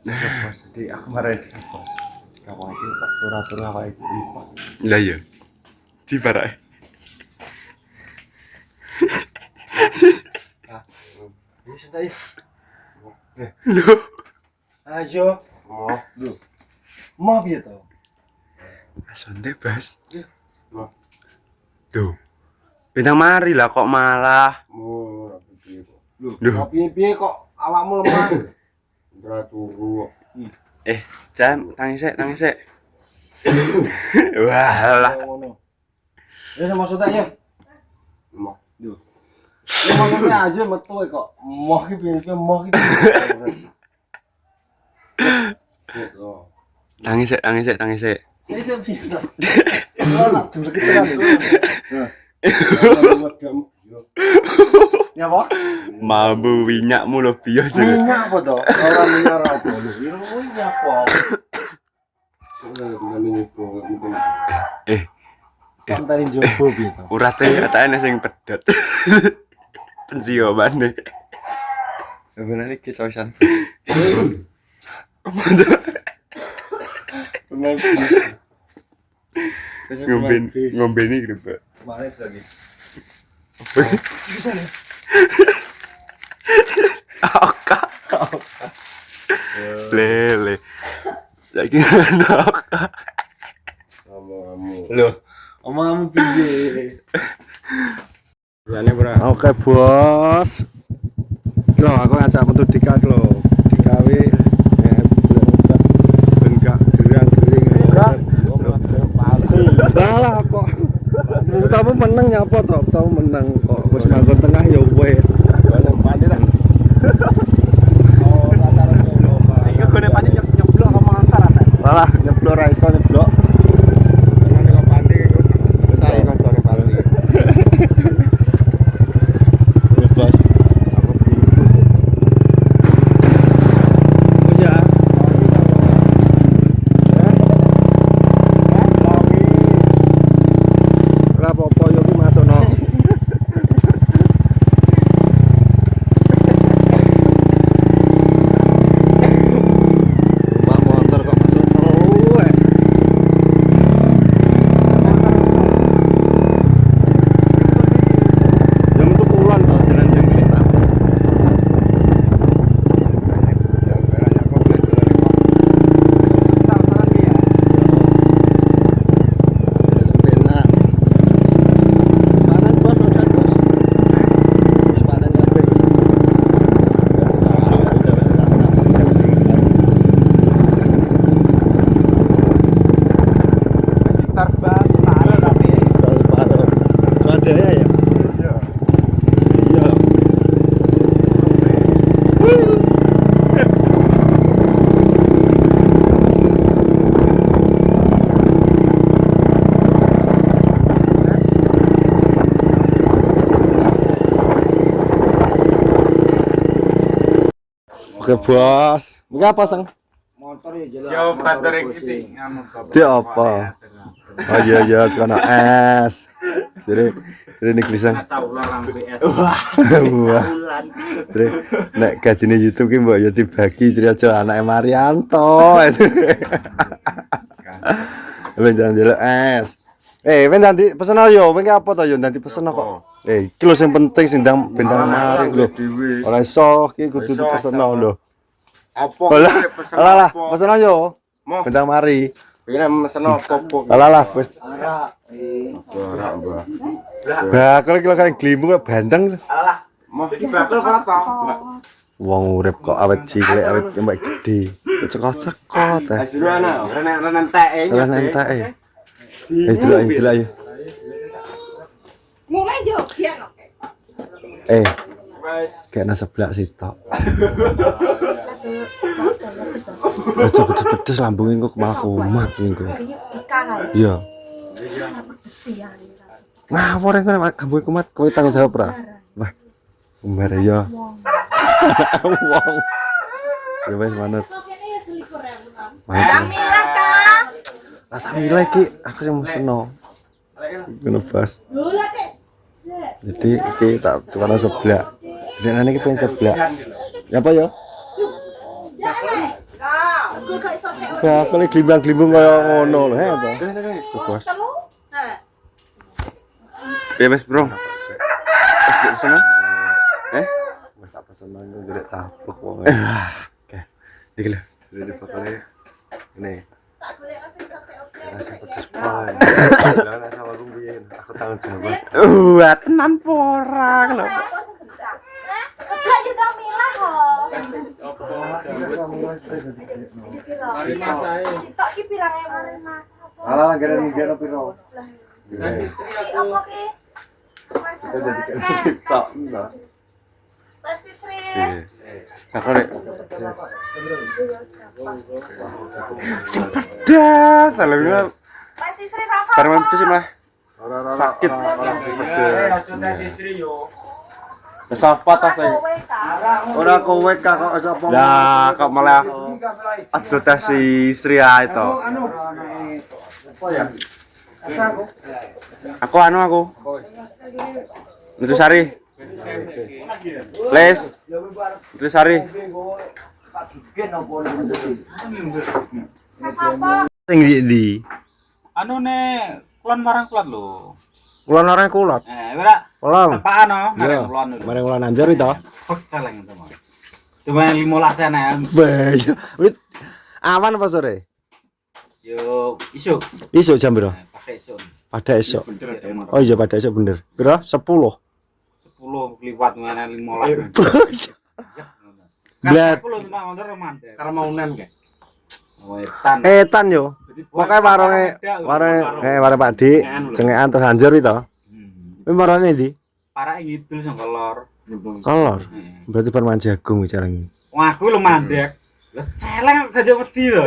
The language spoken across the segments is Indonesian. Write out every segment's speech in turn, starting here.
Bos, jadi aku marahin dia bos. Kamu iki kok turu-turu awake iki. Lah iya. Dibarak. Ah. Wis sudah ya. Lho, Ayo. Oh, lho. Mau piye to? santai, Bas. Iya. Tuh. Bintang mari lah kok malah. Oh, piye kok. Lho, Duh. piye kok awakmu lemah? Ora turu. Jan, tangi sik. Wah, lah. Ngono. Ya maksudnya ya. Mau. Lho. Ya maksudnya aja metu kok. Mau ki piye mau ki. Tangi sik. Saya piye to? Ora nak dulu kita. Ya apa? Mambu winyakmu lo biasa. Minyak apa toh? Orang minyak apa? Ini minyak apa? Pantai jowo piye to? Urate katane sing pedhot. Pensio maneh. Bener iki coisan. Ngombeni gitu, Pak. Kemarin lagi. Oka. Lele. Lagi anak. Kamu. Loh, omamu piye? Berani, Bro. Oke, Bos. Loh, aku ngajak metu Dika lho. Dikawe ben gak gerang-gering. Salah kok. Kamu menang nyapa toh? Kamu menang kok. Wis manggon tengah ya wis. Golem pandi ta. Oh, rata-rata ngono. Iki gone pandi nyeblok sama antar ta. Salah, nyeblok ra iso nyeblok. Nang kok pandi iku. Cari kancane pandi. Bebas. Oke, Bos. Ini apa, Sang? Motor ya jelas. Yo baterai iki nganu Dia apa? Oh iya, karena es. Jadi ini tulisan. saulan lang PS. Wah. Jadi nek gajine YouTube ki mbok ya dibagi jadi aja anake Marianto. Ben jangan jelek es. Ben nanti pesen yo, ben apa to yo nanti pesen kok. Iki lho sing penting sing ndang bintang mari lho. Ora iso ki kudu pesen lho. Apa pesen Alah, pesen yo. Bintang mari. Pengen mesen apa? Alah wis. Arak. Ora, Mbah. Bakal kilo kan glimu kok bandeng. Alah. Mau iki bakal ora to? Wong urip kok awet cilik, awet mbak gede. Cekot-cekot Wis dulu ana, ora enteke. Ora enteke. Delok ayo. Mulai yo, biar Wis. Kayak sebelah sitok. Aja pedes-pedes lambungnya kok malah kumat engko. Iya. Ngawur engko nek lambung kumat kowe tanggung jawab ora? Wah. Umbar ya. Wong. Ya wis manut. Mila Kak. Rasa mila iki aku sing meseno. Ngono Bos. Jadi iki tak tukang sebelah. Jenenge iki pengen sebelah. Ya apa ya? Aku gak iso cek. Ya, aku ini glimbang-glimbung kaya ngono lho, he to. Bos. Telu. Nah. Bebas bro. Wes sana. Wes tak pesen nang ngene caplok wong. Oke. Iki lho. Sudah dipotongnya. Ini. Tak boleh asing iso cek oke. Jangan sama rumbiin. Aku tanggung jawab. Tenan pora lho. Apa sing sedang? Sedang ya tak milah kok. Sitok ki pirang ewu Mas. Alah gara ngene piro. Apa ki? Mas TikTok enggak. Mas Sri. Kakak rek. Sing pedas, alhamdulillah. Mas Sri rasa. Bareng pedes sih malah. Sakit. Wes apa tas saya? Ora kowe kok sapa. Lah kok malah aja tes si Sri ae to. Apa ya? Aku. Nutrisari. Les. Nutrisari. Mas apa? Sing ndi? Anu ne kulon marang kulon lho. Kulon orang kulot. Ora Kolong. apaan no? Marang Iya. kulon lho. Mari kulon anjar itu. Kok celeng itu mah. Cuma 15 ana. Bayo. Wit awan apa sore? Yo isuk. Isuk jam piro? Pakai isuk. Pada esok. Oh iya pada esok bener. Piro? 10. 10 liwat mana 15. Blat. 10 cuma motor mandek. Karena mau nen kayak. Oh etan. Etan yo. Pokoke warunge warung Pak Dik, cengekan terus anjur itu. Kuwi marane ndi? Parake ngidul sing kolor. Kolor. Berarti perman jagung bicara iki. Wah aku lu mandek. Lah celeng gak wedi to.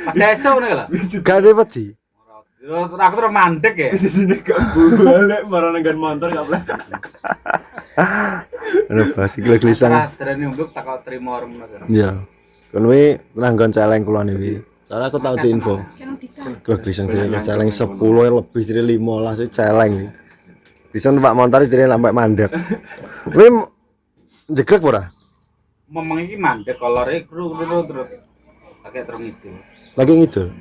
Pada esuk ngono lho. Gak ada wedi. Terus aku terus mandek ya. Sini gak balik marah dengan motor gak boleh. Ana bas iki lho gelisang. Adrane umbluk tak kok trimo remen. Iya. Kon kuwi nanggon celeng kulon iki. Soalnya aku tahu di info. Kalau gelisang dari celeng 10 lebih dari 15 itu celeng. Bisa numpak motor jadi sampai mandek. Kuwi jegrek ora? Memang iki mandek kolore kru terus pakai terus itu. Lagi ngidul.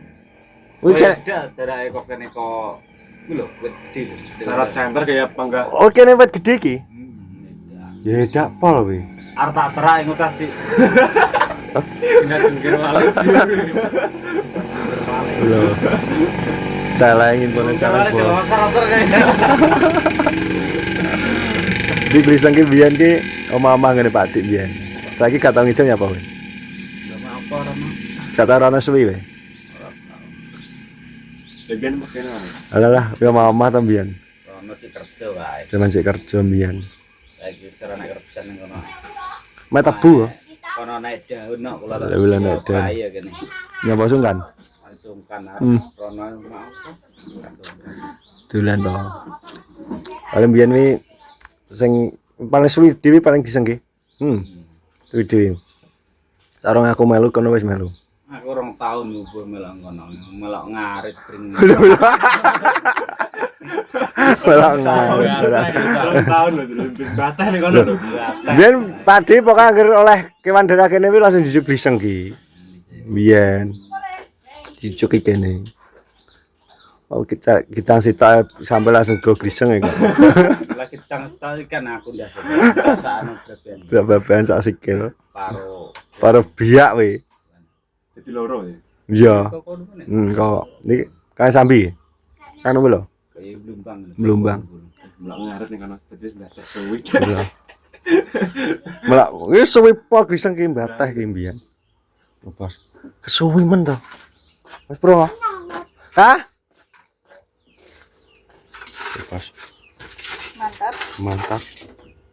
Kuwi Beda jarake kok kene kok kuwi lho wit gede lho. Syarat center kayak apa enggak? oke nih wet gede ki. Ya dak pol kuwi. Arep tak terak ngutas Dik. Enggak tunggu malah. Lho. Celengin pun celeng bol. Karakter kayaknya. Di gelisang ki biyen ki omah-omah ngene Pak Dik biyen. Saiki gak tau ngidul nyapa kowe? Apa rono? Gak tau ana suwi kowe. Bagian pakai nama. Alah, kowe omah-omah ta biyen. Rono sik kerja wae. Jaman sik kerja biyen. Saiki sarana kerja ning kono. Mek tebu. Kono naik daun nok kula. Lah, bila naik daun. Bahaya kene. Nyapa sungkan. Langsung kan Hmm. rono mau. Dolan to. Paling biyen wi sing paling suwi dhewe paling diseng ki. Suwi dhewe. Sarung aku melu kono wis melu. Aku 2 tahun nyubuh melok kono. Melok ngarit pring. Melok ngarit. Tahun loh jadi batah nih kono loh. Biyen padi pokoke anggere oleh kewan daerah kene wi langsung dijuk diseng ki. Biyen. Dijuk iki kene. Oh kita sita sampai langsung go griseng ya. Lagi tang setahun kan aku ndak perasaan berben. Bababan sak sikil. Paro Biak we. Jadi loro ya. Iya. kok kono ne. Kok iki kae sambi. Kan lho. Kayak Blumbang. Blumbang. Mulak ngaret nih kono. Jadi sudah sesuai. Iya. Malah wis suwi po griseng ki mbateh ki mbiyen. Bos. Kesuwi men to. Wis pro. Hah? Bos. Mantap. Mantap.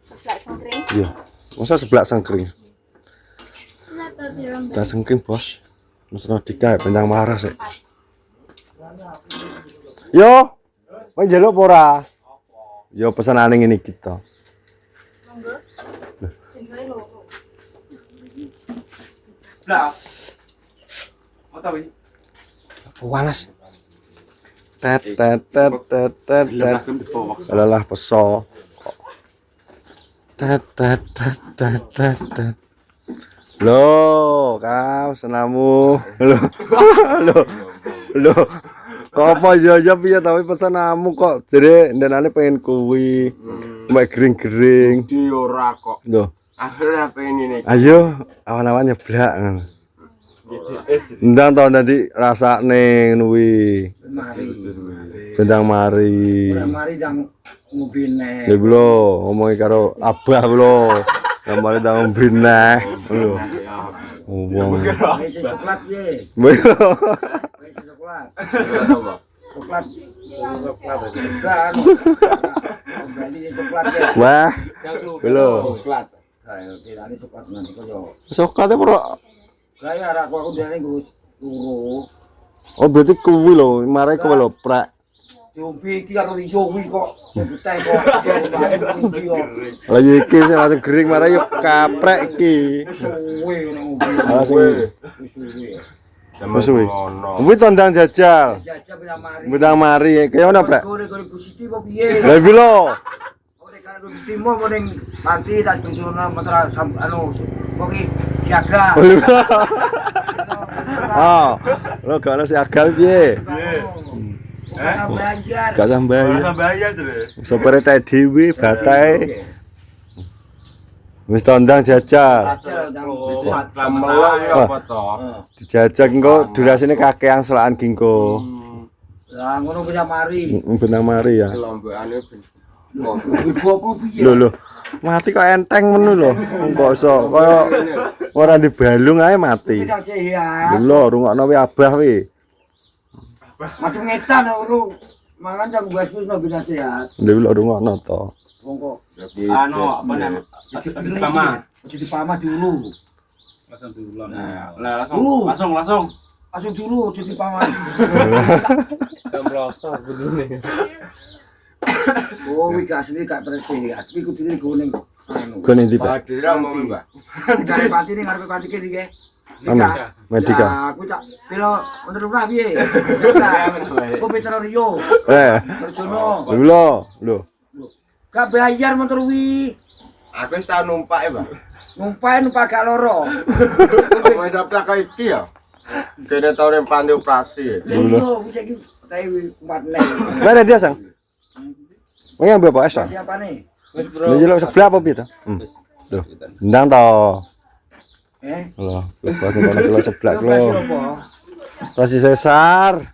Seblak sengkring. Iya. Masa seblak sengkring. Seblak sengkring, Bos. Mesno dikae bentang marah sik. Yo. Kowe njaluk apa ora? Yo pesenane ngene iki to. Monggo. Sing gawe loro. Lah. Mau tahu iki? Panas. Tet tet tet tet tet. Alah peso. Tet tet tet tet tet. Loh, kau senamu. Loh. Kok apa ya piye tapi pesenamu kok jere ndenane pengen kuwi. Mek gering-gering. Di ora kok. Loh, Akhirnya pengen ini. ayo awan-awan nyeblak ngono. Ndang to nanti rasane kuwi. Mari. Bendang mari. Ora mari jang ngubine. Ya lho, ngomongi karo abah lho. Gambar ndang ngombine. Lho. Wong. Wis coklat piye? Lho. Wis coklat. Apa? Coklat. Coklat aja. Kan. Bali coklat ya. Wah. Lho. Coklat. Kayak kirane coklat nanti koyo. Sokate pro. Kayak arek aku dene nggo turu. Oh berarti kuwi lho, mare kuwi lho, prek. Diombe iki karo Yowi kok sebuteh kok. Lah iki sing langsung gering mare yo kaprek iki. Wis suwe nang ngombe. Lah sing Wis suwe. wis suwi. Kuwi tondang jajal. Jajah bila mari. Bendang mari kaya ngono, prek. Gore-gore Gusti apa piye? Lah iki lho. Ora karo Gusti mo ning panti tak bojono metra anu kok iki jaga. Ah, lo gak ono siaga piye? Bayar. Gak sampai. Bayar tuh. Sopere teh dhewe batae. Wis tondang jajal. Kemelok ya apa to? Dijajak engko durasine kakean selakan gingko. Lah ngono bisa mari. Benang mari ya. Kelompokane ben. Ibu apa piye? Lho. Mati kok enteng menu lho. Kok iso kaya ora dibalung ae mati. Tidak sehat. Lho, rungokno wi abah wi. Macam ngetan ngono. Mangan jam wis no bina sehat. Lho lho rungokno to. Wong kok Anu apa namanya? Cuci pama. cuci pamah dulu. Langsung dulu. Nah, Dulu. langsung. Langsung dulu cuci pamah. Oh, wih asli gak tersehat. Wih kudune goning anu. Gone ndi, Pak? Badira mau Mbak. Ngarepe panti ning ngarepe panti ki nggih. Anu, Medika. Aku tak pilo menurut ora piye? Kok Peter Rio. Terjono. Lho. Gak bayar motor wi. Aku wis tau numpak ya, Mbak. Numpak gak loro. Wis apa kaya iki ya? Kene tau ning panti operasi. Lho, wis iki tae umpat nek. Mana dia, Sang? Oh, yang berapa es, Sang? Siapa nih? Lha jelek sebelah apa piye to? Loh, ndang to. Loh, lepas ngono kilo sebelah Operasi kilo. apa? Rasi sesar.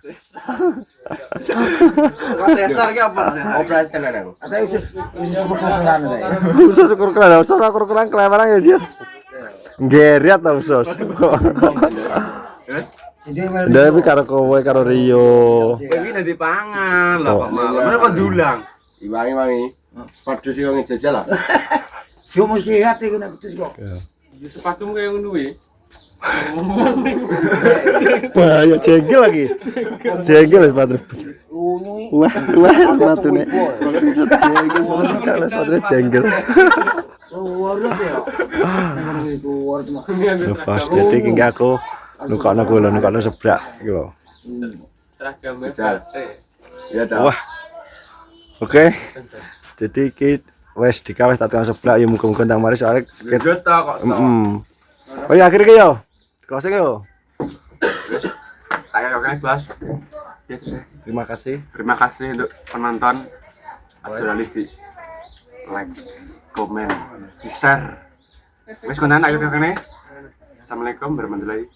Sesar ki apa? Operasi tenan aku. Ate usus kurang tae. Usus ukuran, usus ukuran kelewaran ya, Jir. Ngeriat to usus. Sini Ndak karo kowe karo Rio. Iki dadi pangan lah, Oh. Pak. Mana kok dulang? Iwangi-wangi. Padus iki wong jajal lah. Yo mau sehat iki nek putus kok. Sepatumu kayak ngono kuwi. Bahaya jengkel lagi. Jengkel sepatu. Ngono Wah, sepatune. Jengkel kalau sepatu jengkel. Ora ya. Ngono iku ora cuma. Lepas jadi iki aku nukokno kula nukokno seblak iki lho. Jajal. Ya ta. Wah. Oke. Jadi iki wis dikawis tak seblak ya muga-muga ndang mari soalnya Gedot to kok. Oh ya akhirnya yo. Closing yo. Kayak oke, Bas. Ya terus ya. Terima kasih. Terima kasih untuk penonton. Aja lali di like, komen, di share. Wis konten akhir kene. Assalamualaikum warahmatullahi